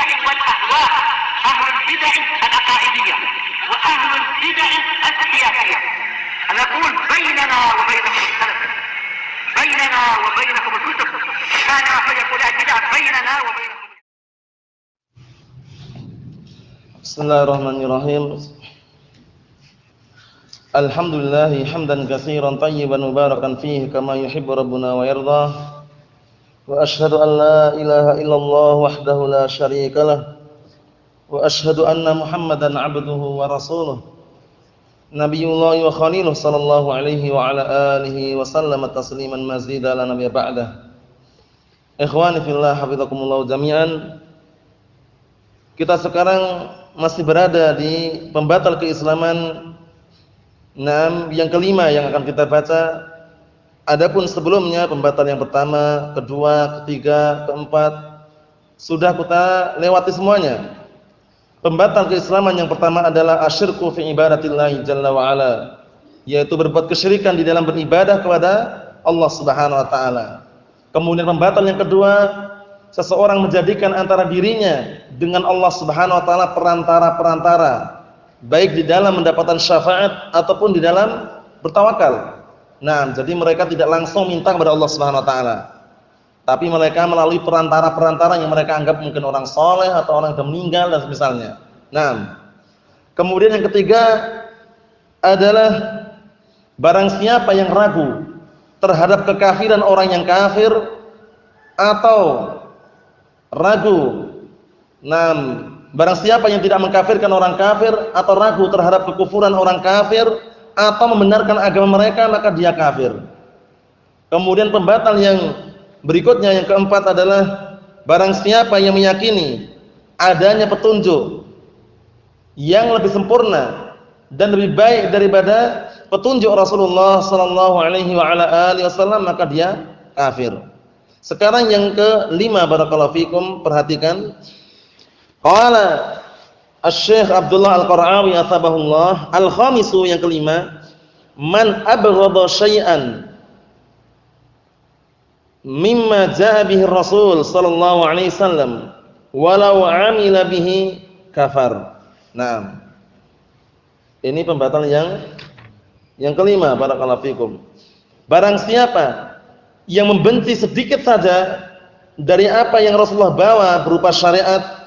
البدع والأهواء، أهل البدع العقائدية وأهل البدع السياسية. نقول بيننا وبينكم السلف، بيننا وبينكم الكتب، كان فيقول البدع بيننا وبينكم. Bismillahirrahmanirrahim. Alhamdulillah hamdan katsiran tayyiban mubarakan fihi kama yuhibbu rabbuna wa yarda. Wa asyhadu an la ilaha illallah wahdahu la syarikalah. Wa asyhadu anna Muhammadan 'abduhu wa rasuluh. Nabiyullah wa khaliluh sallallahu alaihi wa ala alihi wa sallama tasliman mazida la nabiyya ba'dah. Ikhwani fillah hafizakumullah jami'an. Kita sekarang masih berada di pembatal keislaman yang kelima yang akan kita baca. Adapun sebelumnya pembatal yang pertama, kedua, ketiga, keempat sudah kita lewati semuanya. Pembatal keislaman yang pertama adalah asyirku fi ibadatillahi jalla wa ala, yaitu berbuat kesyirikan di dalam beribadah kepada Allah Subhanahu wa taala. Kemudian pembatal yang kedua, seseorang menjadikan antara dirinya dengan Allah Subhanahu wa taala perantara-perantara, baik di dalam mendapatkan syafaat ataupun di dalam bertawakal. Nah, jadi mereka tidak langsung minta kepada Allah Subhanahu wa taala, tapi mereka melalui perantara-perantara yang mereka anggap mungkin orang soleh atau orang yang meninggal dan semisalnya. Nah, kemudian yang ketiga adalah barang siapa yang ragu terhadap kekafiran orang yang kafir atau ragu, barang siapa yang tidak mengkafirkan orang kafir atau ragu terhadap kekufuran orang kafir atau membenarkan agama mereka, maka dia kafir. Kemudian pembatal yang berikutnya yang keempat adalah barang siapa yang meyakini adanya petunjuk yang lebih sempurna dan lebih baik daripada petunjuk Rasulullah sallallahu alaihi wa ala alihi wasallam, maka dia kafir. Sekarang yang kelima, barakallahu fikum, perhatikan. Qala Asy-Syaikh Abdullah Al-Qara'awi atsabahullah, al-khamisu yang kelima, man abghadha syai'an mimma jaa'a bihi Rasul sallallahu alaihi wasallam walau 'amila bihi kafar. Nah, ini pembatal yang kelima, barakallahu fikum. Barang siapa yang membenci sedikit saja dari apa yang Rasulullah bawa berupa syariat,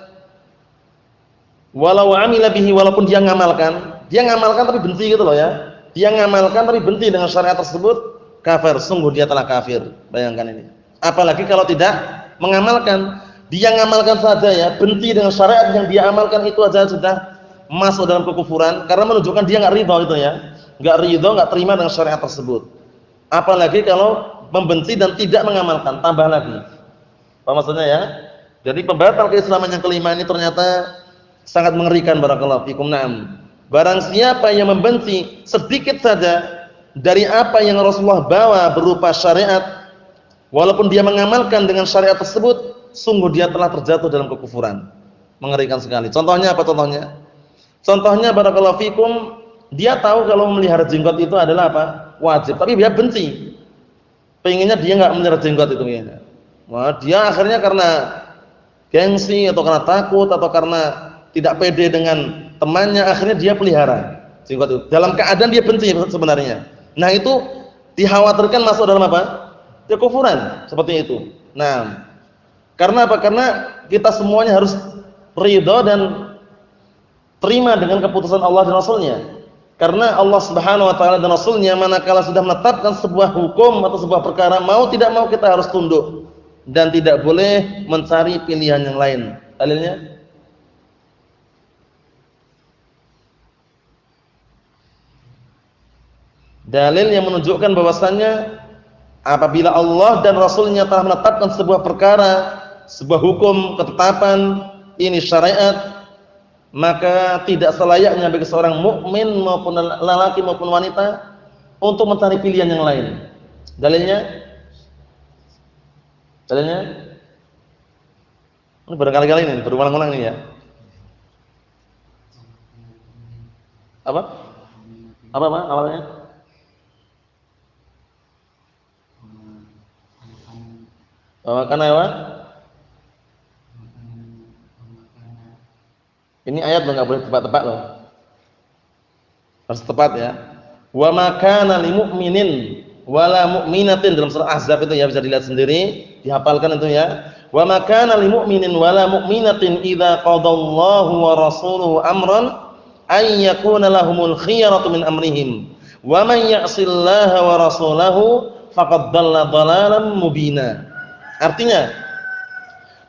walau amila bihi, walaupun dia ngamalkan tapi benci gitu loh ya. Dia ngamalkan tapi benci dengan syariat tersebut, kafir, sungguh dia telah kafir. Bayangkan ini. Apalagi kalau tidak mengamalkan. Dia ngamalkan saja ya, benci dengan syariat yang dia amalkan itu aja sudah masuk dalam kekufuran karena menunjukkan dia enggak ridha itu ya. Enggak ridha, enggak terima dengan syariat tersebut. Apalagi kalau membenci dan tidak mengamalkan, tambah lagi. Apa maksudnya ya? Jadi pembatal keislaman yang kelima ini ternyata sangat mengerikan, barakallahu fikum. Naam. Barang siapa yang membenci sedikit saja dari apa yang Rasulullah bawa berupa syariat, walaupun dia mengamalkan dengan syariat tersebut, sungguh dia telah terjatuh dalam kekufuran. Mengerikan sekali. Contohnya apa contohnya? Contohnya, barakallahu fikum, dia tahu kalau memelihara jenggot itu adalah apa? Wajib, tapi dia benci. Pengennya dia enggak memelihara jenggot itu pengennya. Wah, dia akhirnya karena gengsi atau karena takut atau karena tidak pede dengan temannya, akhirnya dia pelihara jenggot itu. Dalam keadaan dia benci sebenarnya. Nah, itu dikhawatirkan masuk dalam apa? Kekufuran, seperti itu. Nah, karena apa? Karena kita semuanya harus ridha dan terima dengan keputusan Allah dan Rasulnya. Karena Allah Subhanahu wa taala dan Rasulnya manakala sudah menetapkan sebuah hukum atau sebuah perkara, mau tidak mau kita harus tunduk dan tidak boleh mencari pilihan yang lain. Dalilnya dalil yang menunjukkan bahwasannya apabila Allah dan Rasulnya telah menetapkan sebuah perkara, sebuah hukum, ketetapan, ini syariat, maka tidak selayaknya bagi seorang mukmin maupun lelaki maupun wanita untuk mencari pilihan yang lain. Dalilnya? Ini berkali-kali ini, berulang-ulang ini ya. Apa awalnya? Karena apa? Ini ayat enggak boleh tebak-tebak loh. Harus tepat ya. Wa ma kana lil mu'minin wala mu'minatin, dalam surah Ahzab itu ya, bisa dilihat sendiri, dihafalkan itu ya. Wa ma kana lil mu'minin wala mu'minatin idza qadallahu wa rasuluhu amran ay yakuna lahumul khiyaratu min amrihim wa man ya'sillaha wa rasulahu faqad dhalla dhalalan mubina. Artinya,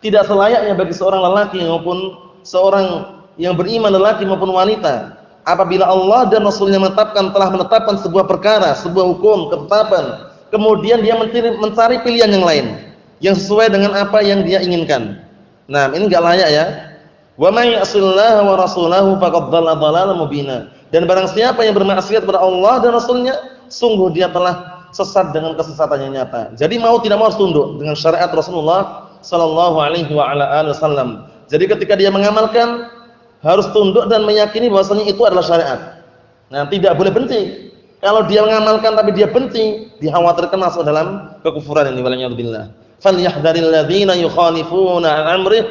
tidak selayaknya bagi seorang lelaki maupun seorang yang beriman lelaki maupun wanita apabila Allah dan Rasulnya telah menetapkan sebuah perkara, sebuah hukum, ketetapan, kemudian dia mencari pilihan yang lain yang sesuai dengan apa yang dia inginkan. Nah, ini enggak layak ya. Wa may ya'sillaha wa rasulahu faqad dhalla dhalalan mubina. Dan barang siapa yang bermaksiat kepada Allah dan Rasulnya, sungguh dia telah sesat dengan kesesatan yang nyata. Jadi mau tidak mau harus tunduk dengan syariat Rasulullah sallallahu alaihi wa ala alihi wasallam. Jadi ketika dia mengamalkan harus tunduk dan meyakini bahwasanya itu adalah syariat. Nah, tidak boleh benci. Kalau dia mengamalkan tapi dia benci, dikhawatirkan masuk dalam kekufuran ini, waliyadzubillah. Falyahdharil ladzina yukhalifuna an amrih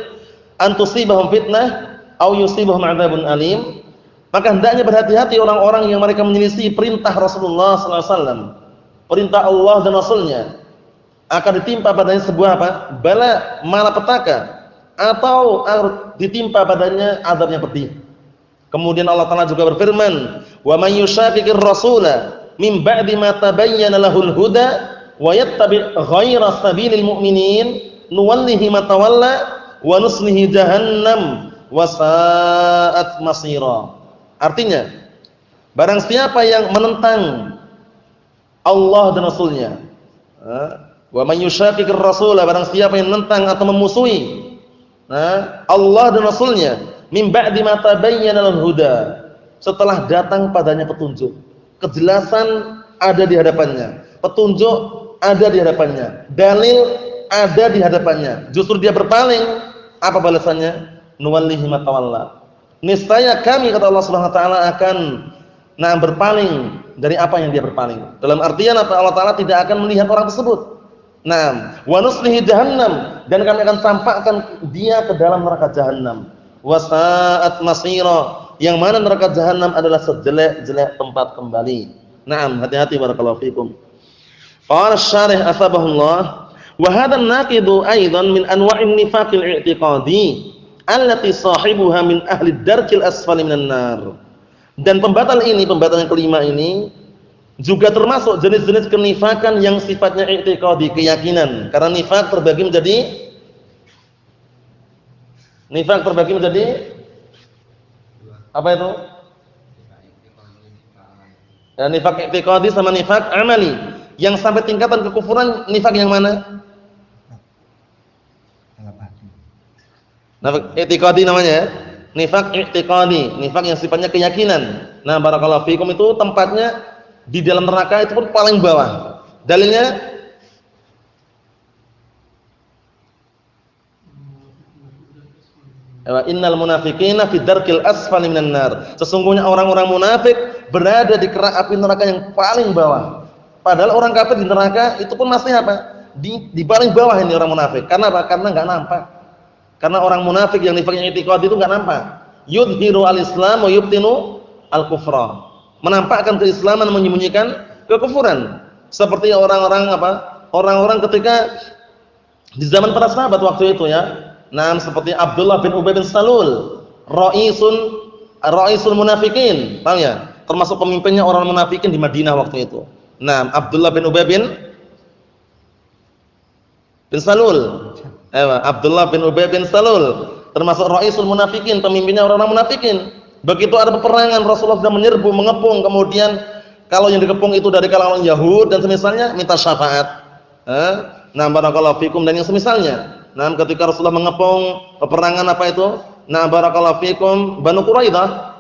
an tusibahum fitnah aw yusibahum 'adzabun alim. Maka hendaknya berhati-hati orang-orang yang mereka menyelisih perintah Rasulullah sallallahu alaihi wasallam, perintah Allah dan Rasulnya, akan ditimpa padanya sebuah apa? Bala, malapetaka, atau ditimpa padanya azab yang pedih. Kemudian Allah Ta'ala juga berfirman, "Wa may yushaqiqir rasula min ba'di ma tabayyana lahul huda wa yattabi' ghayra sabilil mu'minin nuwallihi ma tawalla wa nuslihi jahannam wa sa'at masira." Artinya, barang siapa yang menentang Allah dan Rasulnya, wa may yushaqiqir rasula, barang siapa yang menentang atau memusuhi Allah dan Rasulnya, min ba'di ma tabayyana lahul huda, setelah datang padanya petunjuk, kejelasan ada di hadapannya, petunjuk ada di hadapannya, dalil ada di hadapannya, justru dia berpaling, apa balasannya? Nuwallihi ma tawalla. Niscaya kami, kata Allah Subhanahu wa taala, akan berpaling dari apa yang dia berpaling. Dalam artian apa? Allah Taala tidak akan melihat orang tersebut. Nah, wa nuslihi jahannam, dan kami akan tampakkan dia ke dalam neraka jahannam. Wa sa'at masira, yang mana neraka jahannam adalah sejelek-jelek tempat kembali. Naam, hati-hati barakallahu fikum. Qala asy-syarih asbahullah, wa hadha an-naqidu aidan min anwa'in nifaqil i'tiqadi allati sahibuha min ahli darkil asfali minan nar. Dan pembatal ini, pembatal yang kelima ini juga termasuk jenis-jenis kenifakan yang sifatnya i'tiqadi, keyakinan. Karena nifak terbagi menjadi apa itu? Ya, nifak i'tiqadi sama nifak amali. Yang sampai tingkatan kekufuran, nifak yang mana? Nifak i'tiqadi namanya ya. Nifak i'tiqadi, nifak yang sifatnya keyakinan. Nah, barakallahu fikum, itu tempatnya di dalam neraka, itu pun paling bawah. Dalilnya innal munafiqina fi darkil asfali minan nar. Sesungguhnya orang-orang munafik berada di kerak api neraka yang paling bawah. Padahal orang kafir di neraka itu pun masih apa? Di paling bawah ini orang munafik. Karena apa? Karena enggak nampak. Karena orang munafik yang nifaknya i'tiqadi itu enggak nampak. Yudhiru al-islam wa yubtinu al-kufra. Menampakkan keislaman, menyembunyikan kekufuran. Seperti orang-orang apa? Orang-orang ketika di zaman para sahabat waktu itu ya. Nah, seperti Abdullah bin Ubay bin Salul, ra'isul munafikin, paham ya? Termasuk pemimpinnya orang munafikin di Madinah waktu itu. Nah, Abdullah bin Ubay bin Salul. Abdullah bin Ubay bin Salul termasuk ra'isul munafikin, pemimpinnya orang-orang munafikin. Begitu ada peperangan, Rasulullah sudah menyerbu, mengepung, kemudian kalau yang dikepung itu dari kalangan Yahud dan semisalnya, minta syafaat. Nah, barakallahu fikum, dan yang semisalnya. Nah, ketika Rasulullah mengepung peperangan apa itu? Nah, barakallahu fikum, Banu Quraidah.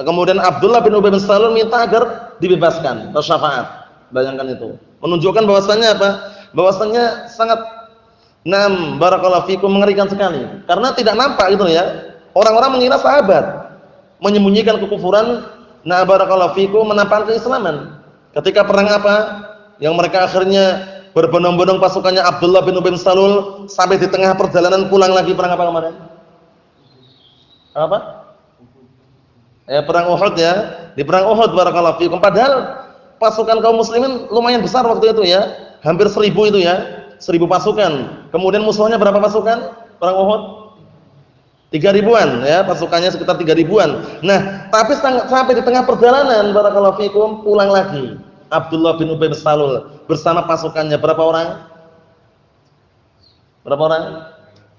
Kemudian Abdullah bin Ubay bin Salul minta agar dibebaskan, atau syafaat. Bayangkan itu. Menunjukkan bahwasannya apa? Bahwasannya sangat barakallahu fikum, mengerikan sekali. Karena tidak nampak gitu ya. Orang-orang mengira sahabat menyembunyikan kekufuran, barakallahu fikum, menampakkan keislaman. Ketika perang apa? Yang mereka akhirnya berbondong-bondong pasukannya Abdullah bin Ubay bin Salul sampai di tengah perjalanan pulang lagi, perang apa kemarin? Apa? Perang Uhud ya. Di perang Uhud barakallahu fikum. Padahal pasukan kaum muslimin lumayan besar waktu itu ya. Hampir 1000 itu ya. 1000 pasukan. Kemudian musuhnya berapa pasukan? Perang Uhud 3.000-an ya, pasukannya sekitar 3.000-an. Nah, tapi sampai di tengah perjalanan barakallahu fikum pulang lagi Abdullah bin Ubay bin Salul bersama pasukannya berapa orang? Berapa orang?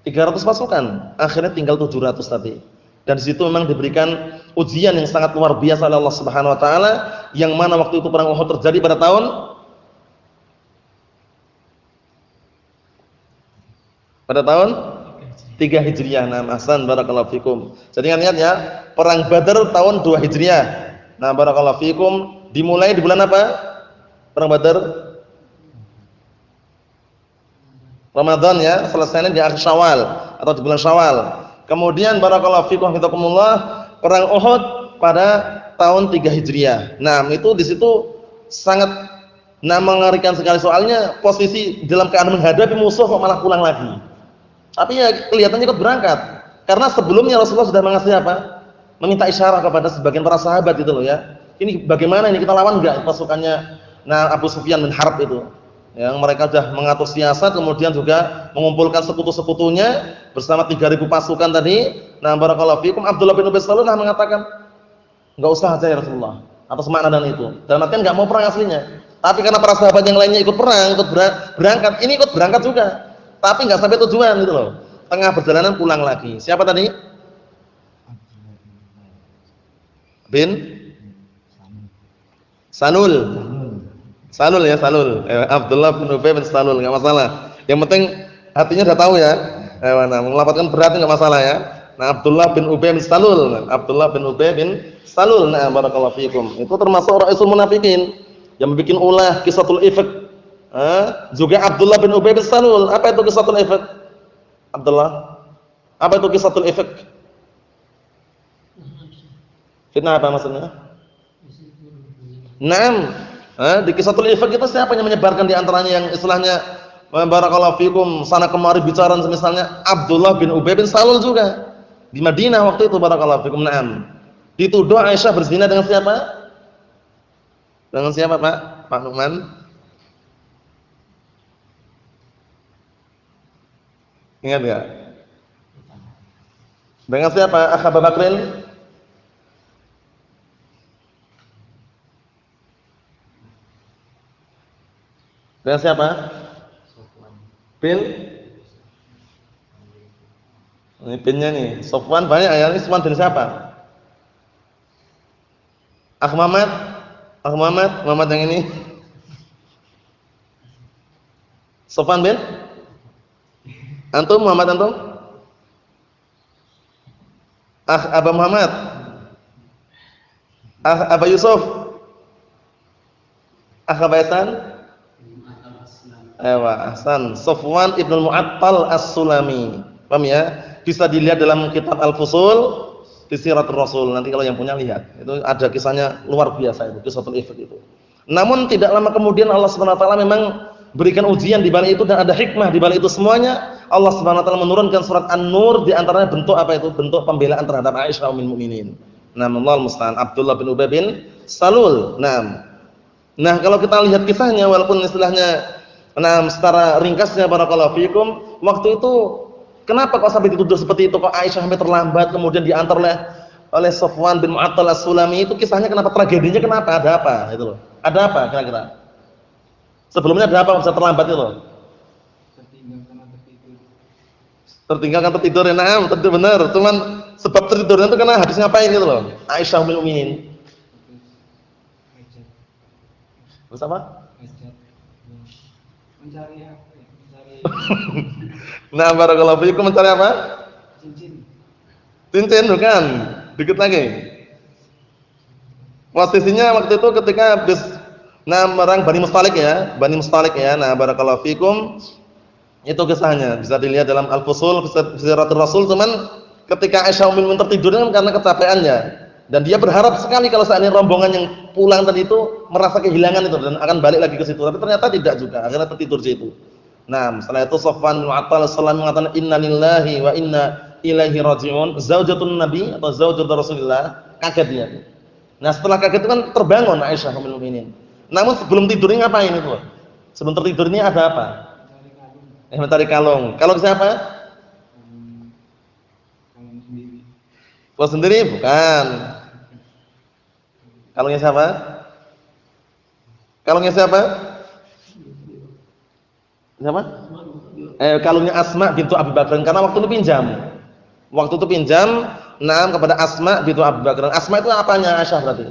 300 pasukan. Akhirnya tinggal 700 tadi. Dan di situ memang diberikan ujian yang sangat luar biasa oleh Allah Subhanahu wa taala, yang mana waktu itu perang Uhud terjadi pada tahun pada tahun 3 Hijriah. Nah, ahsan barakallahu fikum. Jadi ingat ya, perang Badar tahun 2 Hijriah. Nah, barakallahu fikum, dimulai di bulan apa? Perang Badar Ramadan ya, selesainya di akhir Syawal atau di bulan Syawal. Kemudian barakallahu fikum hafizakumullah, perang Uhud pada tahun 3 Hijriah. Nah, itu di situ sangat mengerikan sekali soalnya posisi dalam keadaan menghadapi musuh kok malah pulang lagi. Tapi ya kelihatannya ikut berangkat. Karena sebelumnya Rasulullah sudah mengasih apa? Meminta isyarat kepada sebagian para sahabat itu loh ya. Ini bagaimana ini, kita lawan enggak pasukannya Abu Sufyan bin Harb itu? Yang mereka sudah mengatur siasat, kemudian juga mengumpulkan sekutu-sekutunya bersama 3.000 pasukan tadi. Nah, barakallahu fikum, Abdullah bin Ubay bin Salul mengatakan, enggak usah aja ya Rasulullah. Atas makna dan itu. Dan artinya enggak mau perang aslinya. Tapi karena para sahabat yang lainnya ikut perang, ikut berangkat, ini ikut berangkat juga. Tapi enggak sampai tujuan gitu loh. Tengah perjalanan pulang lagi. Siapa tadi? Bin Salul. Salul ya, Salul. Abdullah bin Ubay bin Salul, enggak masalah. Yang penting hatinya sudah tahu ya. Nah, melafadzkan berat enggak masalah ya. Nah, Abdullah bin Ubay bin Salul. Abdullah bin Ubay bin Salul. Nah, barakallahu fikum. Itu termasuk ra'isul munafikin yang membuat ulah Qisatul Ifk. Juga Abdullah bin Ubay bin Salul. Apa itu Qisatul Ifk? Abdullah. Apa itu Qisatul Ifk? Fitnah apa maksudnya? Naam. Di Qisatul Ifk itu siapa yang menyebarkan di antaranya yang istilahnya barakallahu fikum sana kemari bicara misalnya Abdullah bin Ubay bin Salul juga di Madinah waktu itu barakallahu fikum. Naam. Dituduh Aisyah berzina dengan siapa? Dengan siapa, Pak? Pak Numan? Ingat enggak? Dengan siapa? Abu Bakrin? Dengan siapa? Bin? Ini binnya nih. Sofwan banyak ya. Ini Sofwan bin siapa? Muhammad? Muhammad yang ini? Sofwan bin? Antum Muhammad antum? Aba Muhammad? Aba Yusuf? Baisan? Ahsan. Sofwan ibn Mu'attal As-Sulami. Paham ya? Bisa dilihat dalam kitab Al-Fusul di Siratul Rasul. Nanti kalau yang punya lihat. Itu ada kisahnya luar biasa itu, Qisatul Ifk itu. Namun tidak lama kemudian Allah Subhanahu wa taala memang berikan ujian di balik itu dan ada hikmah di balik itu semuanya. Allah Subhanahu wa taala menurunkan surat An-Nur, di antaranya bentuk apa itu? Bentuk pembelaan terhadap Aisyah ummul mukminin. Allahu musta'an. Abdullah bin Ubay bin Salul. Nah, kalau kita lihat kisahnya walaupun istilahnya secara ringkasnya barakallahu fikum, waktu itu kenapa kok sampai dituduh seperti itu, kok Aisyah sampai terlambat kemudian diantar oleh Sofwan bin Mu'attal As-Sulami, itu kisahnya kenapa, tragedinya kenapa, ada apa itu loh. Ada apa kira-kira? Sebelumnya ada apa bisa terlambat itu loh? Tertinggal karena tertidur ya, tentu benar. Cuman sebab tertidurnya itu karena habis ngapain gitu loh. Aisyah ummul mukminin. Terus apa? Mencari apa? Nah, barakallahu fiikum, mencari apa? Cincin bukan? Dikit lagi. Posisinya waktu itu ketika habis merang Bani Mustalik ya. Nah, barakallahu fiikum. Itu kisahnya bisa dilihat dalam Al-Fusul Siratul Rasul. Cuman ketika Aisyah ummul mukminin tertidurnya karena kecapeannya, dan dia berharap sekali kalau seandainya rombongan yang pulang tadi itu merasa kehilangan itu dan akan balik lagi ke situ, tapi ternyata tidak juga, akhirnya tertidur di situ. Nah, setelah itu Sofwan bin Mu'attal As-Sulami mengatakan inna lillahi wa inna ilaihi raji'un, zaujatun Nabi atau zaujatul Rasulillah, kaget dia. Nah, setelah kaget itu kan terbangun Aisyah ummul mukminin. Namun sebelum tidurnya ngapain itu? Sebelum tertidur ini ada apa? Mencari kalung. Kalung siapa? Kalung sendiri. Kalung sendiri? Bukan. Kalungnya siapa? Kalungnya siapa? Siapa? Kalungnya Asma bintu Abu Bakar, karena waktu itu pinjam. Waktu itu pinjam, kepada Asma bintu Abu Bakar. Asma itu apanya Aisyah berarti?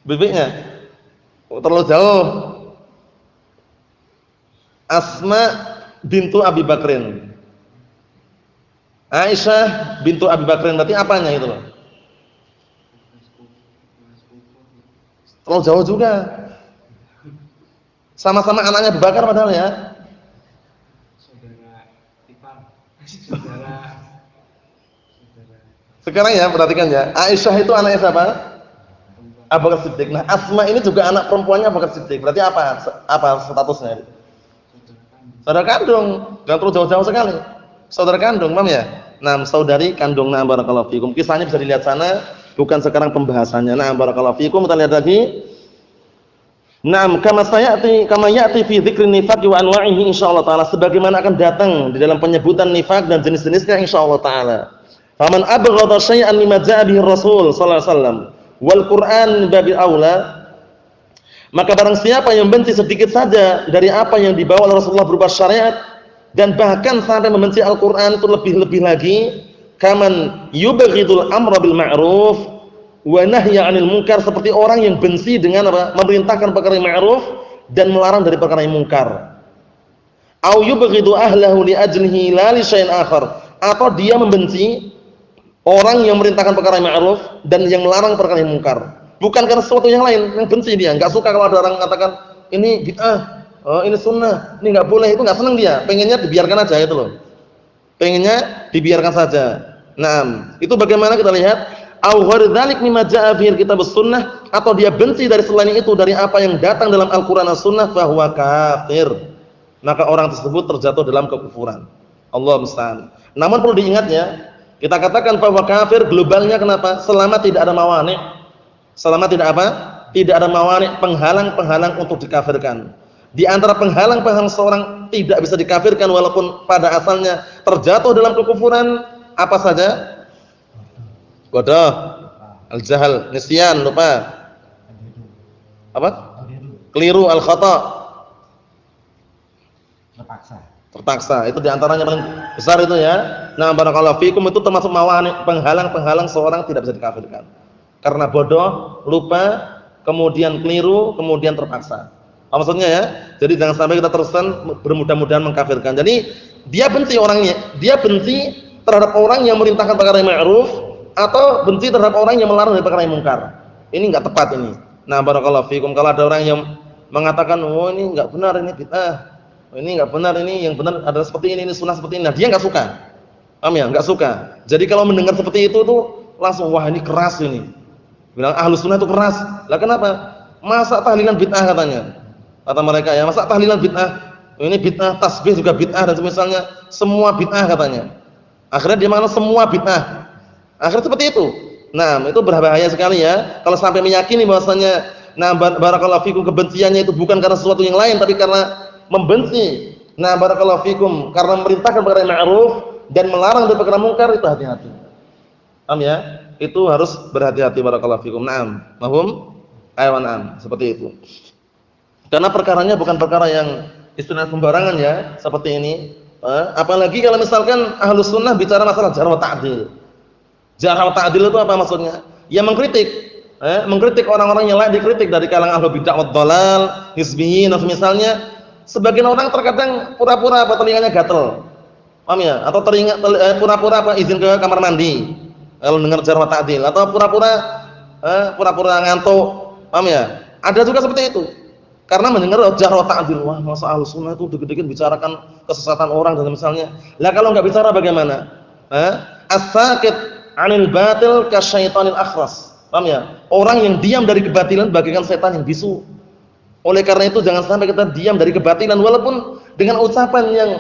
Bibinya? Terlalu jauh. Asma bintu Abi Bakrin. Aisyah bintu Abi Bakrin berarti apanya itu loh? Terlalu jauh juga. Sama-sama anaknya Abu Bakar padahal ya. Saudara ipar. Saudara. Sekarang ya perhatikan ya. Aisyah itu anaknya siapa? Abu Bakar Siddiq. Nah, Asma ini juga anak perempuannya Abu Bakar Siddiq. Berarti apa statusnya? Saudara kandung. Jangan terlalu jauh-jauh sekali. Saudara kandung, paham ya? Nah, saudari kandung. Nah, barakallahu fikum. Kisahnya bisa dilihat sana, bukan sekarang pembahasannya. Nah, barakallahu fikum. Kita lihat lagi. Naam, kama ya'ti fi dzikrin nifaq wa anwa'ihi insyaallah taala, sebagaimana akan datang di dalam penyebutan nifaq dan jenis-jenisnya insyaallah taala. Faman abghadha syai'an mimma ja'a bihi Rasul sallallahu alaihi wasallam wal Qur'an babil aula, maka barang siapa yang benci sedikit saja dari apa yang dibawa oleh Rasulullah berupa syariat dan bahkan sampai membenci Al-Qur'an itu lebih-lebih lagi, kaman yubghidul amra bil ma'ruf wa nahya 'anil munkar, seperti orang yang benci dengan apa? Memerintahkan perkara yang ma'ruf dan melarang dari perkara yang munkar. Au yubghidu ahlahu li ajlihi la li syai'in akhar, atau dia membenci orang yang memerintahkan perkara yang ma'ruf dan yang melarang perkara yang munkar, bukan karena sesuatu yang lain, yang benci dia, enggak suka kalau ada orang mengatakan ini bid'ah, ini sunnah, ini enggak boleh, itu enggak senang dia, pengennya dibiarkan aja itu loh. Pengennya dibiarkan saja. Nah, itu bagaimana kita lihat? Au ghairzalik mimma jaa bihi kitabus sunnah, atau dia benci dari selain itu dari apa yang datang dalam Al-Qur'an dan Sunnah, fahuwa kafir, maka orang tersebut terjatuh dalam kekufuran. Allah musta'an. Namun perlu diingat ya, kita katakan fahuwa kafir globalnya kenapa? Selama tidak ada mawani'. Selama tidak apa? Tidak ada mawani', penghalang-penghalang untuk dikafirkan. Di antara penghalang-penghalang seorang tidak bisa dikafirkan walaupun pada asalnya terjatuh dalam kekufuran, apa saja? Bodoh, al-jahal, nisyan, lupa. Apa? Keliru, al-khata'. Terpaksa. Itu diantaranya paling besar itu ya. Nah, barakallahu fikum, itu termasuk mawani', penghalang-penghalang seorang tidak bisa dikafirkan. Karena bodoh, lupa, kemudian keliru, kemudian terpaksa. Apa maksudnya ya? Jadi jangan sampai kita terkesan bermudah-mudahan mengkafirkan. Jadi dia benci orangnya, dia benci terhadap orang yang merintahkan perkara yang ma'ruf atau benci terhadap orang yang melarang dari perkara yang mungkar. Ini enggak tepat ini. Nah, barakallahu fikum, kalau ada orang yang mengatakan, "Oh, ini enggak benar, ini bid'ah. Oh, ini enggak benar, ini yang benar adalah seperti ini sunnah seperti ini." Nah, dia enggak suka. Paham ya? Enggak suka. Jadi kalau mendengar seperti itu tuh langsung, "Wah, ini keras ini." Bilang Ahlus Sunnah itu keras. Lah kenapa? Masa tahlilan bid'ah katanya. Kata mereka ya, masa tahlilan bid'ah? Ini bid'ah, tasbih juga bid'ah dan semisalnya, semua bid'ah katanya. Akhirnya dia mengatakan semua bid'ah. Akhirnya seperti itu. Nah, itu berbahaya sekali ya. Kalau sampai meyakini bahwasanya, nah, barakallahu fikum, kebenciannya itu bukan karena sesuatu yang lain, tapi karena membenci. Nah, barakallahu fikum, karena memerintahkan perkara yang ma'ruf dan melarang dari perkara mungkar, itu hati-hati. Paham ya? Itu harus berhati-hati, barakallahu fikum. Naam. Mahum? Aywan, seperti itu. Karena perkaranya bukan perkara yang istilah sembarangan ya, seperti ini. Apalagi kalau misalkan Ahlus Sunnah bicara masalah jarh wa ta'dil. Jarh wa ta'dil itu apa maksudnya? Ya mengkritik, mengkritik orang-orang yang lain dikritik dari kalangan ahlu bid'ah wad dhalal, hizbiyyin misalnya. Sebagian orang terkadang pura-pura telinganya gatel. Paham ya? Atau pura-pura izin ke kamar mandi kalau dengar jarh wa ta'dil, atau pura-pura ngantuk. Paham ya? Ada juga seperti itu. Karena mendengar jarh wa ta'dil, wah, masa Ahlus Sunnah itu dikit-dikit bicarakan kesesatan orang dan misalnya. Lah kalau enggak bicara bagaimana? As-sakit 'anil batil kasyaitonil akhras. Paham ya? Orang yang diam dari kebatilan bagaikan setan yang bisu. Oleh karena itu jangan sampai kita diam dari kebatilan walaupun dengan ucapan yang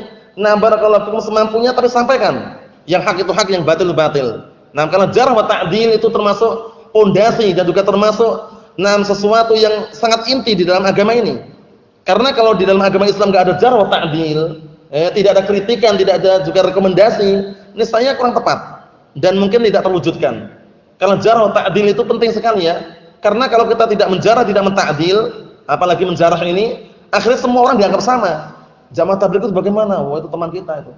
Nah, barakallahu fikum semampunya tapi sampaikan. Yang hak itu hak, yang batil itu batil. Nah, kalau jarh wa ta'dil itu termasuk pondasi dan juga termasuk sesuatu yang sangat inti di dalam agama ini. Karena kalau di dalam agama Islam enggak ada jarh wa ta'dil, tidak ada kritikan, tidak ada juga rekomendasi, niscaya kurang tepat dan mungkin tidak terwujudkan. Kalau jarh wa ta'dil itu penting sekali ya. Karena kalau kita tidak menjarah, tidak menta'dil, apalagi menjarah ini, akhirnya semua orang dianggap sama. Jamaah tabligh itu bagaimana? Wah, itu teman kita itu.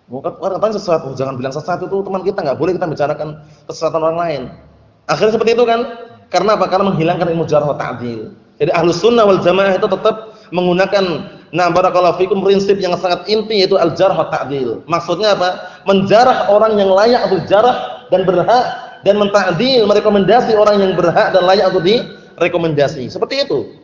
Orang katanya sesuatu, jangan bilang sesuatu, itu teman kita, enggak boleh kita bicarakan kesesatan orang lain. Akhirnya seperti itu kan? Karena apa? Karena menghilangkan ilmu jarh wa ta'dil. Jadi Ahlus Sunnah wal Jamaah itu tetap menggunakan barakallahu fikum prinsip yang sangat inti, yaitu al-jarh wa ta'dil. Maksudnya apa? Menjarah orang yang layak untuk jarah dan berhak, dan menta'dil, merekomendasi orang yang berhak dan layak untuk direkomendasi. Seperti itu.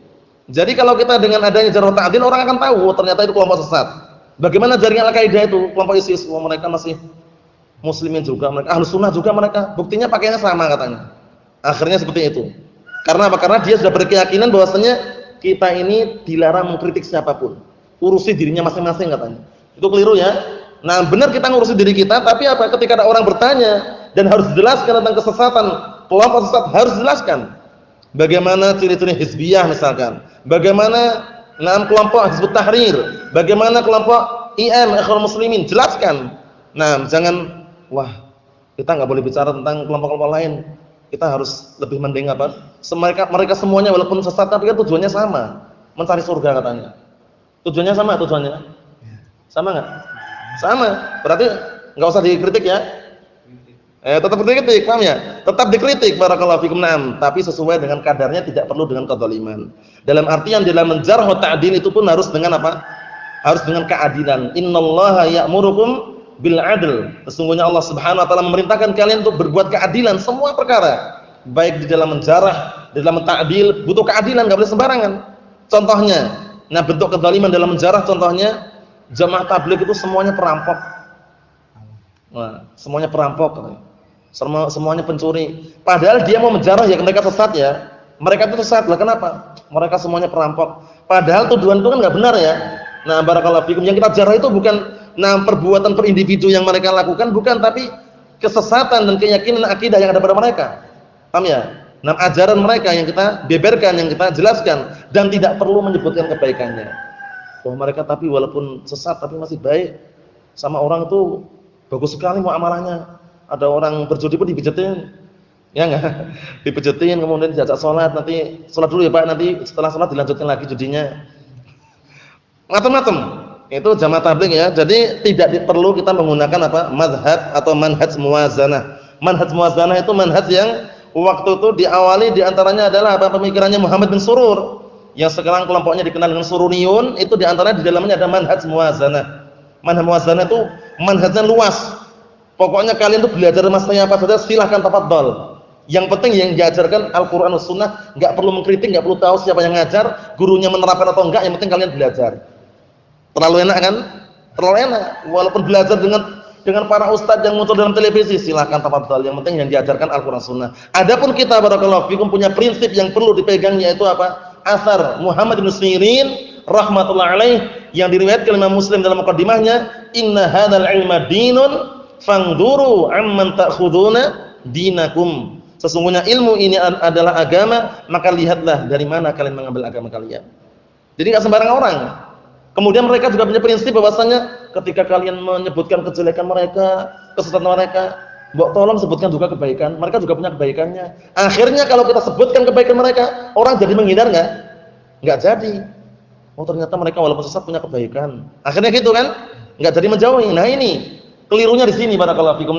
Jadi kalau kita dengan adanya jarh wa ta'dil, orang akan tahu ternyata itu kelompok sesat. Bagaimana jaringan Al-Qaeda itu, kelompok ISIS, mereka masih muslimin juga, mereka Ahlus Sunnah juga mereka. Buktinya pakaiannya sama katanya. Akhirnya seperti itu. Karena apa? Karena dia sudah berkeyakinan bahwasanya kita ini dilarang mengkritik siapapun. Urusi dirinya masing-masing katanya. Itu keliru ya. Nah, benar kita ngurusi diri kita, tapi apa? Ketika ada orang bertanya dan harus dijelaskan tentang kesesatan kelompok sesat, harus dijelaskan. Bagaimana ciri-ciri hizbiyah misalkan. Bagaimana kelompok Hizbut Tahrir, bagaimana kelompok IM Ikhwanul Muslimin, jelaskan. Nah, jangan kita enggak boleh bicara tentang kelompok-kelompok lain. Kita harus lebih mending apa? Mereka semuanya walaupun sesat tapi kan tujuannya sama, mencari surga katanya. Tujuannya sama, tujuannya. Sama enggak? Sama. Berarti enggak usah dikritik ya. Tetap dikritik, paham ya? Tetap dikritik barakallahu fikum, tapi sesuai dengan kadarnya, tidak perlu dengan kedzaliman. Dalam artian dalam menjarh wa ta'dil itu pun harus dengan apa? Harus dengan keadilan. Innallaha ya'murukum bil 'adl. Sesungguhnya Allah Subhanahu wa taala memerintahkan kalian untuk berbuat keadilan semua perkara. Baik di dalam menjarah, di dalam ta'dil, butuh keadilan, enggak boleh sembarangan. Contohnya, bentuk kedzaliman dalam menjarah contohnya jamaah tabligh itu semuanya perampok. Semuanya perampok. Semuanya pencuri. Padahal dia mau menjarah ya mereka sesat ya. Mereka itu sesat lah, kenapa? Mereka semuanya perampok. Padahal tuduhan itu kan enggak benar ya. Barakallahu fikum, yang kita jarah itu bukan perbuatan per individu yang mereka lakukan, bukan, tapi kesesatan dan keyakinan akidah yang ada pada mereka. Paham ya? Ajaran mereka yang kita beberkan, yang kita jelaskan, dan tidak perlu menyebutkan kebaikannya. Mereka tapi walaupun sesat tapi masih baik sama orang itu, bagus sekali muamalahnya. Ada orang berjudi pun dipijetin, ya enggak? Dipijetin, kemudian diajak sholat, nanti sholat dulu ya Pak, nanti setelah sholat dilanjutkan lagi judinya. Macam-macam. Itu jamaah tabligh ya. Jadi tidak perlu kita menggunakan mazhab atau manhaj muwazanah. Manhaj muwazanah itu manhaj yang waktu itu diawali diantaranya adalah pemikirannya Muhammad bin Surur, yang sekarang kelompoknya dikenal dengan Sururiyun. Itu diantaranya di dalamnya ada manhaj muwazanah. Manhaj muwazanah itu manhajnya luas. Pokoknya kalian tuh belajar masalahnya apa saja silahkan tafadhol. Yang penting yang diajarkan Al-Qur'an dan Sunnah, enggak perlu mengkritik, enggak perlu tahu siapa yang ngajar, gurunya menerapkan atau enggak, yang penting kalian belajar. Terlalu enak kan? Terlalu enak. Walaupun belajar dengan para ustadz yang muncul dalam televisi, silahkan tafadhol. Yang penting yang diajarkan Al-Qur'an Sunnah. Adapun kita barakallahu fikum punya prinsip yang perlu dipegang, yaitu apa? Athar Muhammad bin Sirin rahmatullah alaih yang diriwayatkan Imam Muslim dalam muqaddimahnya, inna hadzal ilma dinun fangduru amman ta'khuduna dinakum. Sesungguhnya ilmu ini adalah agama, maka lihatlah dari mana kalian mengambil agama kalian. Jadi enggak sembarang orang. Kemudian mereka juga punya prinsip bahwasanya ketika kalian menyebutkan kejelekan mereka, kesesatan mereka, tolong sebutkan juga kebaikan. Mereka juga punya kebaikannya. Akhirnya kalau kita sebutkan kebaikan mereka, orang jadi menghindar enggak? Enggak jadi. Ternyata mereka walaupun sesat punya kebaikan. Akhirnya gitu kan? Enggak jadi menjauhi. Nah ini kelirunya di sini barakallahu fikum.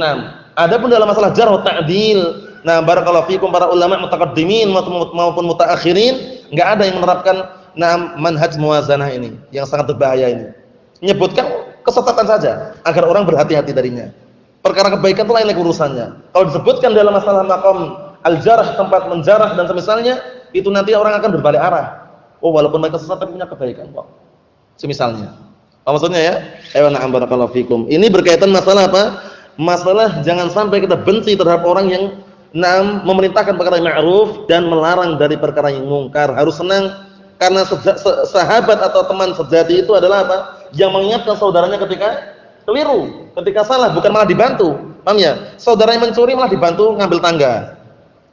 Adapun dalam masalah jarh wa ta'dil, barakallahu fikum, para ulama mutaqaddimin maupun mutaakhirin enggak ada yang menerapkan manhaj muwazanah ini, yang sangat berbahaya ini. Menyebutkan kesesatan saja agar orang berhati-hati darinya. Perkara kebaikan itu lain lagi urusannya. Kalau disebutkan dalam masalah maqam al-jarh, tempat menjarah dan semisalnya, itu nanti orang akan berbalik arah. Walaupun mereka sesat tapi punya kebaikan kok. Semisalnya. Apa maksudnya ya? Ayo na'am barakallahu fikum. Ini berkaitan masalah apa? Masalah jangan sampai kita benci terhadap orang yang memerintahkan perkara yang ma'ruf dan melarang dari perkara yang mungkar. Harus senang karena sahabat atau teman sejati itu adalah apa? yang mengingatkan saudaranya ketika keliru, ketika salah, bukan malah dibantu. Paham ya? Saudara yang mencuri malah dibantu ngambil tangga.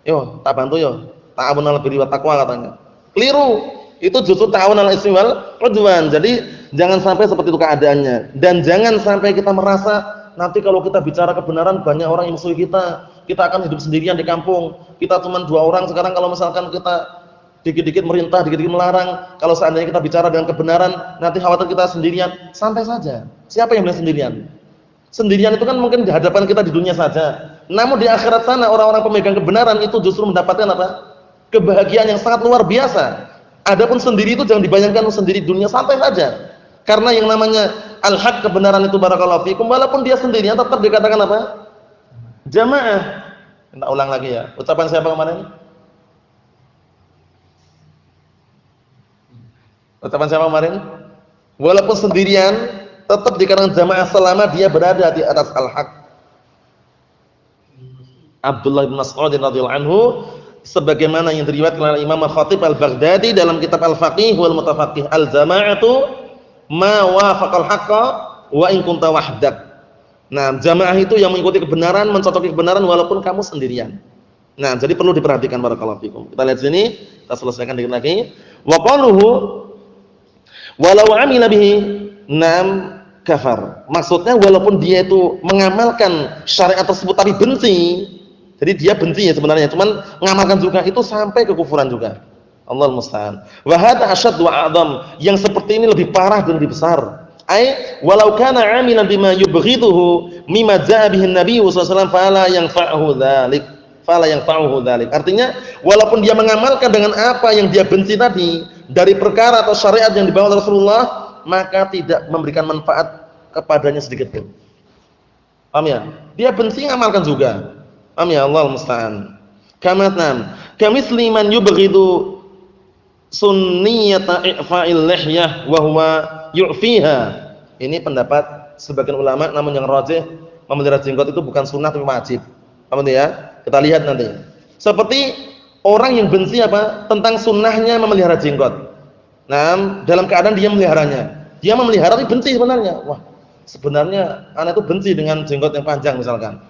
Yo, tak bantu yo. Ta'awun 'alal birri wat taqwa katanya. Keliru. Itu justru ta'awun 'alal ismi wal 'udwan. Jadi jangan sampai seperti itu keadaannya, dan jangan sampai kita merasa nanti kalau kita bicara kebenaran banyak orang yang musuhi kita. Kita akan hidup sendirian di kampung. Kita cuma 2 orang sekarang, kalau misalkan kita dikit-dikit merintah, dikit-dikit melarang, kalau seandainya kita bicara dengan kebenaran, nanti khawatir kita sendirian. Santai saja. Siapa yang bilang sendirian? Sendirian itu kan mungkin di hadapan kita di dunia saja. Namun di akhirat sana orang-orang pemegang kebenaran itu justru mendapatkan apa? Kebahagiaan yang sangat luar biasa. Adapun sendiri itu jangan dibayangkan sendiri di dunia, santai saja. Karena yang namanya al-haq, kebenaran itu barakallahu fikum, walaupun dia sendirian tetap dikatakan apa? Jamaah. Kita ulang lagi ya. Ucapan siapa kemarin? Ucapan siapa kemarin? Walaupun sendirian tetap dikatakan jamaah selama dia berada di atas al-haq. Abdullah bin Mas'ud radhiyallahu anhu, sebagaimana yang diriwayatkan oleh Imam Khatib Al-Baghdadi dalam kitab Al-Faqih wal Mutafaqih, al-jama'atu ma wafaqal haqqa wa in kunta wahdak. Nah, jamaah itu yang mengikuti kebenaran, mencocoki kebenaran walaupun kamu sendirian. Nah, jadi perlu diperhatikan barakallahu fikum. Kita lihat sini, kita selesaikan dikit lagi. Wa qaluhu walau amila bihi nam kafar. Maksudnya walaupun dia itu mengamalkan syariat tersebut tapi benci. Jadi dia benci ya sebenarnya, cuman mengamalkan juga, itu sampai kekufuran juga. Allahul musta'an. Wa hadza asyad wa a'zam. Yang seperti ini lebih parah dan lebih besar. Ai walau kana 'amilan bima yubghiduhu mimma ja'a bihi an-nabi sallallahu alaihi wasallam fala yanfa'uhu dzalik. Fala yanfa'uhu dzalik. Artinya walaupun dia mengamalkan dengan apa yang dia benci tadi dari perkara atau syariat yang dibawa oleh Rasulullah, maka tidak memberikan manfaat kepadanya sedikit pun. Paham ya? Dia benci ngamalkan juga. Paham ya? Allahul musta'an. Kamatnan kamitsli man yubghidu sunniyata i'fa'il lihyah wa huwa yu'fiha. Ini pendapat sebagian ulama, namun yang rajih memelihara jenggot itu bukan sunnah tapi wajib. Paham ya? Kita lihat nanti. Seperti orang yang benci apa? Tentang sunnahnya memelihara jenggot. Nah, dalam keadaan dia meliharanya. Dia memelihara tapi benci sebenarnya. Wah, sebenarnya anak itu benci dengan jenggot yang panjang misalkan.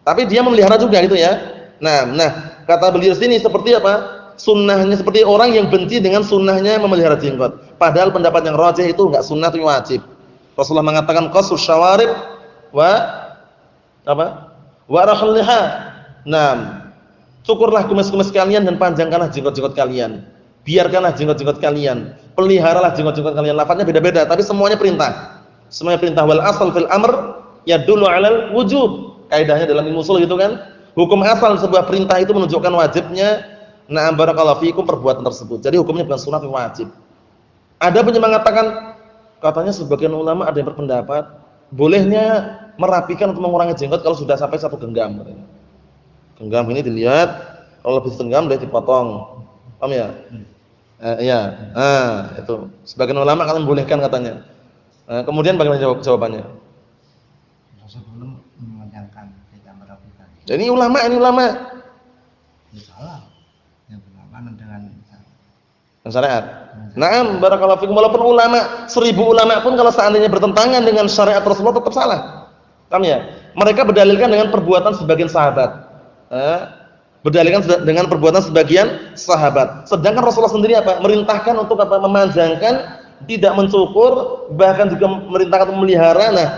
Tapi dia memelihara juga gitu ya. Nah, kata beliau sini seperti apa? Sunnahnya seperti orang yang benci dengan sunnahnya memelihara jenggot. Padahal pendapat yang rajih itu enggak sunnah tapi wajib. Rasulullah mengatakan qasus syawarib wa apa? Wa rahul liha. Nah, cukurlah kumis-kumis kalian dan panjangkanlah jenggot-jenggot kalian. Biarkanlah jenggot-jenggot kalian. Peliharalah jenggot-jenggot kalian. Lafadznya beda-beda tapi semuanya perintah. Semuanya perintah. Wal asal fil amr yadullu 'alal wujub. Kaidahnya dalam ilmu ushul gitu kan. Hukum asal sebuah perintah itu menunjukkan wajibnya na'am barakallahu fiikum perbuatan tersebut. Jadi hukumnya bukan sunnah tapi wajib. Ada pun yang mengatakan, katanya sebagian ulama ada yang berpendapat bolehnya merapikan atau mengurangi jenggot kalau sudah sampai 1 genggam katanya. Genggam ini dilihat, kalau lebih genggam boleh dipotong. Paham ya? Iya. Itu. Sebagian ulama kalian bolehkan katanya. Kemudian bagaimana jawabannya? Sebelum memanjangkan, tidak merapikan. Ini ulama. Salah. Yang berlawanan dengan syariat. Naam barakallahu fikum, walaupun ulama 1000 ulama pun kalau seandainya bertentangan dengan syariat Rasulullah tetap salah. Paham ya? Mereka berdalilkan dengan perbuatan sebagian sahabat. Berdalilkan dengan perbuatan sebagian sahabat. Sedangkan Rasulullah sendiri apa? Merintahkan untuk apa? Memanjangkan, tidak mencukur, bahkan juga merintahkan untuk memelihara. Nah,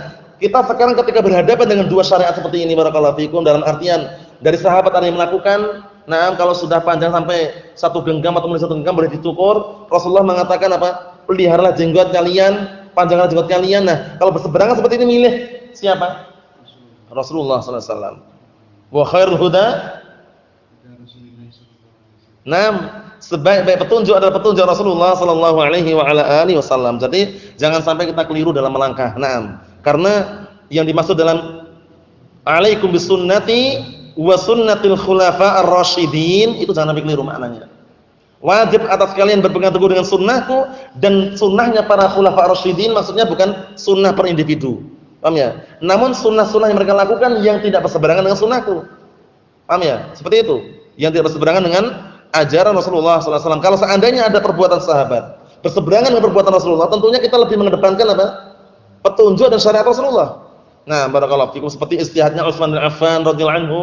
kita sekarang ketika berhadapan dengan dua syariat seperti ini barakallahu fikum, dalam artian dari sahabat ada yang melakukan, nah kalau sudah panjang sampai 1 genggam atau melebihi 1 genggam boleh dicukur. Rasulullah mengatakan apa? Peliharalah jenggot kalian, panjangkanlah jenggot kalian. Nah, kalau berseberangan seperti ini milih siapa? Rasulullah sallallahu alaihi wasallam. Wa khairul huda, sebaik-baik petunjuk adalah petunjuk Rasulullah sallallahu alaihi wa ala alihi wasallam. Jadi jangan sampai kita keliru dalam melangkah. Naam. Karena yang dimaksud dalam alaikum bisunnati wa sunnatil khulafa'ir rasyidin itu jangan sampai keliru maknanya. Wajib atas kalian berpegang teguh dengan sunnahku dan sunnahnya para khulafa'ir rasyidin, maksudnya bukan sunnah per individu. Paham ya? Namun sunnah-sunnah yang mereka lakukan yang tidak berseberangan dengan sunnahku. Paham ya? Seperti itu. Yang tidak berseberangan dengan ajaran Rasulullah sallallahu alaihi wasallam. Kalau seandainya ada perbuatan sahabat, berseberangan dengan perbuatan Rasulullah, tentunya kita lebih mengedepankan apa? Petunjuk dan syariat Rasulullah. Nah, barakallahu fikum, seperti istihadnya Utsman bin Affan radhiyallahu anhu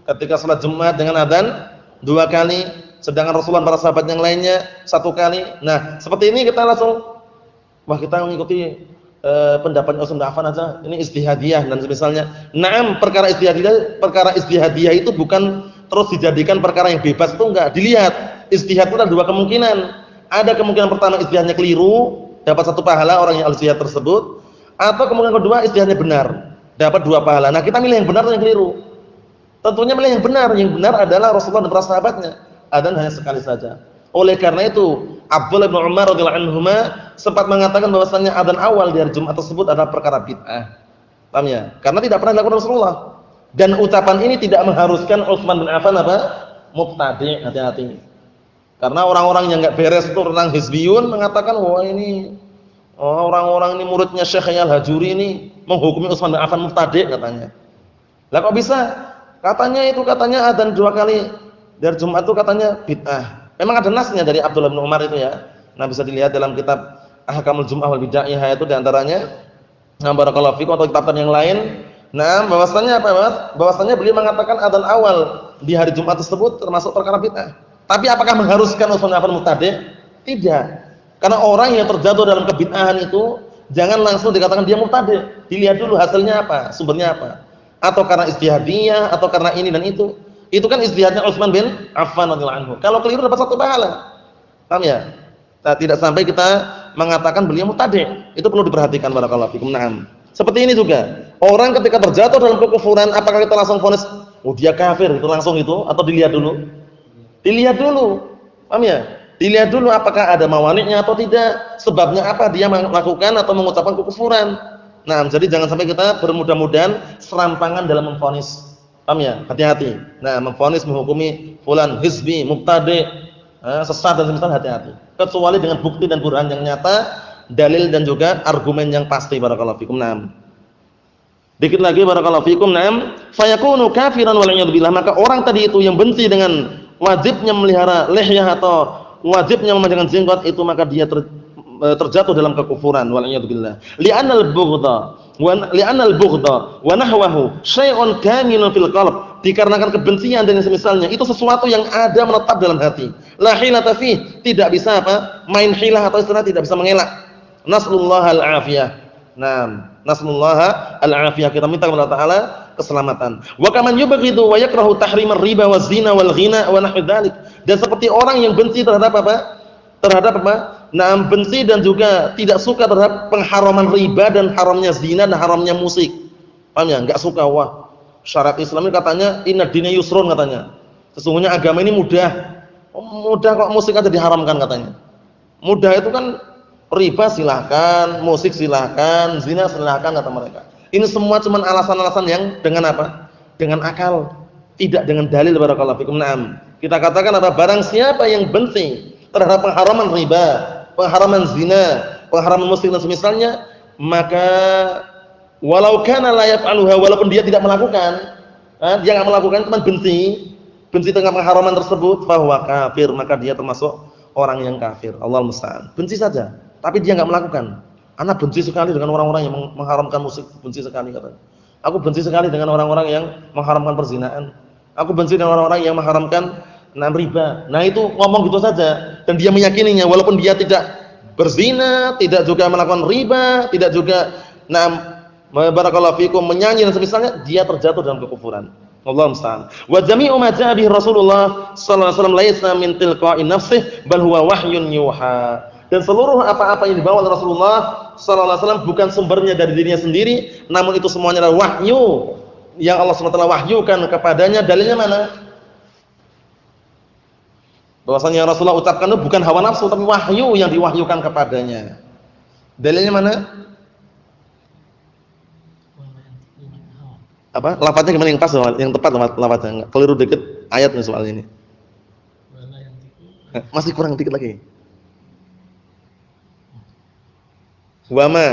ketika salat Jumat dengan adzan 2 kali, sedangkan Rasulullah dan para sahabat yang lainnya 1 kali. Nah, seperti ini kita langsung kita mengikuti pendapatnya Utsman bin Affan aja. Ini istihadiyah dan misalnya. Naam, perkara istihadiyah itu bukan terus dijadikan perkara yang bebas, itu enggak. Dilihat, istihad itu ada 2 kemungkinan. Ada kemungkinan pertama istihadnya keliru, dapat 1 pahala orang yang al-istihad tersebut. Atau kemungkinan kedua istihadnya benar, dapat 2 pahala. Nah, kita milih yang benar atau yang keliru? Tentunya milih yang benar. Yang benar adalah Rasulullah dan para sahabatnya. Adzan hanya sekali saja. Oleh karena itu, Abdullah bin Umar radhiyallahu anhuma sempat mengatakan bahwasanya adzan awal di hari Jumat tersebut adalah perkara bid'ah. Paham ya? Karena tidak pernah dilakukan Rasulullah. Dan ucapan ini tidak mengharuskan Utsman bin Affan apa? Mubtadi', hati-hati. Karena orang-orang yang enggak beres itu tentang hizbiyun mengatakan, wah ini orang-orang ini muridnya Syekh Al-Hajuri ini menghukumi Utsman bin Affan mubtadi' katanya. Lah kok bisa? Katanya adzan 2 kali dari Jumat itu katanya bid'ah. Memang ada nasnya dari Abdullah bin Umar itu ya. Nah, bisa dilihat dalam kitab Ahkamul Jum'ah wal Bid'ah itu di antaranya. Nah, barakallahu fikum, atau kitab yang lain. Nah, bahwasanya apa, Mas? Bahwasanya beliau mengatakan adzan awal di hari Jumat tersebut termasuk perkara bid'ah. Tapi apakah mengharuskan Utsman bin Affan mubtadi'? Tidak. Karena orang yang terjatuh dalam kebid'ahan itu jangan langsung dikatakan dia mubtadi'. Dilihat dulu hasilnya apa, sumbernya apa. Atau karena istihadiyah, atau karena ini dan itu. Itu kan istihadnya Utsman bin Affan radhiyallahu anhu. Kalau keliru dapat 1 pahala. Paham ya? Nah, tidak sampai kita mengatakan beliau mubtadi'. Itu perlu diperhatikan barakallahu fikum. Naam. Seperti ini juga. Orang ketika terjatuh dalam kekufuran, apakah kita langsung vonis, oh dia kafir, itu langsung itu, atau dilihat dulu? Dilihat dulu. Paham ya? Dilihat dulu apakah ada mawaniknya atau tidak, sebabnya apa dia melakukan atau mengucapkan kekufuran. Nah, jadi jangan sampai kita bermudah-mudahan serampangan dalam memvonis. Paham ya? Hati-hati. Nah, memvonis, menghukumi fulan hizbi, mubtadi', sesat dan semisal, hati-hati. Kecuali dengan bukti dan burhan yang nyata, dalil dan juga argumen yang pasti. Barakallahu fikum. Naam. Dikit lagi barakallahu fikum. Naam, fayakunu kafiran wal a'yadu billah. Maka orang tadi itu yang benci dengan wajibnya memelihara lihyah atau wajibnya memanjangkan jenggot itu, maka dia terjatuh dalam kekufuran wal a'yadu billah. Li'annal bughda wa nahwahu syai'un kaminun fil qalb. Dikarenakan kebencian dan semisalnya itu sesuatu yang ada menetap dalam hati. La hilata fi, tidak bisa apa? Main hilah atau istilah tidak bisa mengelak. Nasallallahu al-afiyah. Naam, nasallallahu al-afiyah. Kita minta kepada Allah Taala keselamatan. Wa kaman yubghidu wa yakrahu tahrimar riba waz zina wal ghina wa nahwu dzalik. Dan seperti orang yang benci terhadap apa? Terhadap apa? Naam, benci dan juga tidak suka terhadap pengharaman riba dan haramnya zina dan haramnya musik. Paham ya? Enggak suka. Wah, syariat Islam ini katanya inna dina yusrun katanya. Sesungguhnya agama ini mudah. Mudah kok musik aja diharamkan katanya. Mudah itu kan riba silahkan, musik silahkan, zina silahkan kata mereka. Ini semua cuma alasan-alasan yang dengan apa? Dengan akal, tidak dengan dalil. Barakallahu fikum. Naam. Kita katakan apa? Barang siapa yang benci terhadap pengharaman riba, pengharaman zina, pengharaman musik dan semisalnya, maka walau kana la yaf'aluha, walaupun dia tidak melakukan, dia enggak melakukan, cuma benci dengan pengharaman tersebut, fahuwa kafir, maka dia termasuk orang yang kafir. Allah musta'an. Benci saja, tapi dia enggak melakukan. Anak benci sekali dengan orang-orang yang mengharamkan musik, benci sekali katanya. Aku benci sekali dengan orang-orang yang mengharamkan perzinaan. Aku benci dengan orang-orang yang mengharamkan riba. Nah, itu ngomong gitu saja dan dia meyakininya walaupun dia tidak berzina, tidak juga melakukan riba, tidak juga barakallahu fikum menyanyi dan semisalnya, dia terjatuh dalam kekufuran. Allahu musta'an. Wa jami'u ma ja'a bihi Rasulullah sallallahu alaihi wasallam laisa min tilqa'i nafsihi bal huwa wahyun yuha. Dan seluruh apa-apa yang dibawa oleh Rasulullah sallallahu alaihi wasallam bukan sumbernya dari dirinya sendiri, namun itu semuanya adalah wahyu yang Allah Subhanahu wa taala wahyukan kepadanya. Dalilnya mana? Bahwasanya Rasulullah ucapkan itu bukan hawa nafsu tapi wahyu yang diwahyukan kepadanya. Dalilnya mana? Apa? Lafaznya gimana yang pas, yang tepat lafaznya? Keliru dikit ayatnya soal ini. Masih kurang dikit lagi. Wama.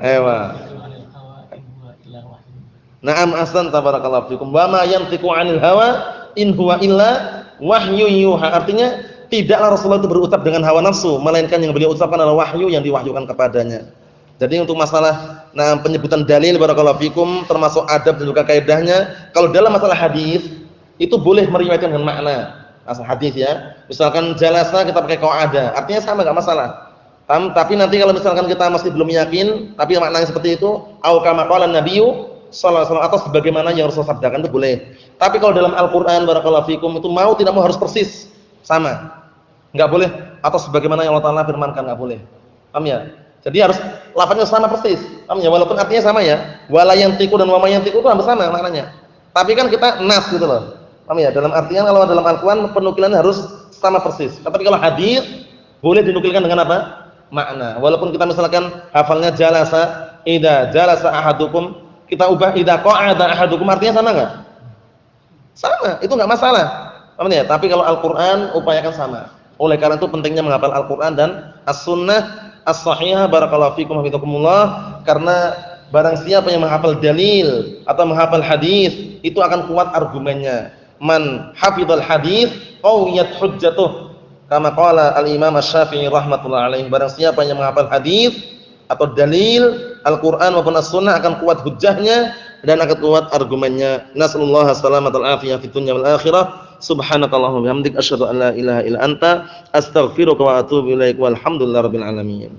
Ewa. Na'am ahsan tabarakallahu fikum. Wama yantiqu 'anil hawa in huwa illa wahyu yuha. Artinya tidaklah Rasulullah itu berucap dengan hawa nafsu, melainkan yang beliau ucapkan adalah wahyu yang diwahyukan kepadanya. Jadi untuk masalah penyebutan dalil barakallahu fikum termasuk adab dan juga kaidahnya, kalau dalam masalah hadis itu boleh meriwayatkan dengan makna. Asal hadis ya. Misalkan jalasa kita pakai qa'ada, artinya sama enggak masalah. Tapi nanti kalau misalkan kita masih belum yakin, tapi maknanya seperti itu, au kama qala nabiyyu sallallahu alaihi wasallam atau sebagaimana yang Rasul sabdakan itu boleh. Tapi kalau dalam Al-Qur'an barakallahu fikum itu mau tidak mau harus persis sama. Enggak boleh atau sebagaimana yang Allah Taala firmankan, enggak boleh. Paham ya? Jadi harus lafaznya sama persis. Paham ya? Walaupun artinya sama ya. Wala yantiqu dan wa ma yantiqu itu hampir sama maknanya. Tapi kan kita nas gitu loh. Paham ya? Dalam artian kalau dalam Al-Qur'an penukilannya harus sama persis. Tapi kalau hadis boleh dinukilkan dengan apa? Makna. Walaupun kita misalkan hafalnya jalasa, idza jalasa ahadukum, kita ubah idza qa'ada ahadukum, artinya sama enggak? Sama, itu enggak masalah. Paham ya? Tapi kalau Al-Qur'an upayakan sama. Oleh karena itu pentingnya menghafal Al-Qur'an dan As-Sunnah As-Sahihah barakallahu fikum hafizakumullah, karena barang siapa yang menghafal dalil atau menghafal hadis itu akan kuat argumennya. Man hafizal hadis qawiyat hujjatuh. Kama qala al-Imam Asy-Syafi'i rahimatullah alaihi, barang siapa yang menghafal hadis atau dalil Al-Qur'an maupun As-Sunnah akan kuat hujjahnya dan akan kuat argumennya. Nasallallahu salamatal afiyah fid dunya wal akhirah. Subhanakallahumma wa bihamdika asyhadu an la ilaha illa anta astaghfiruka wa atubu ilaik walhamdulillahirabbil alamin.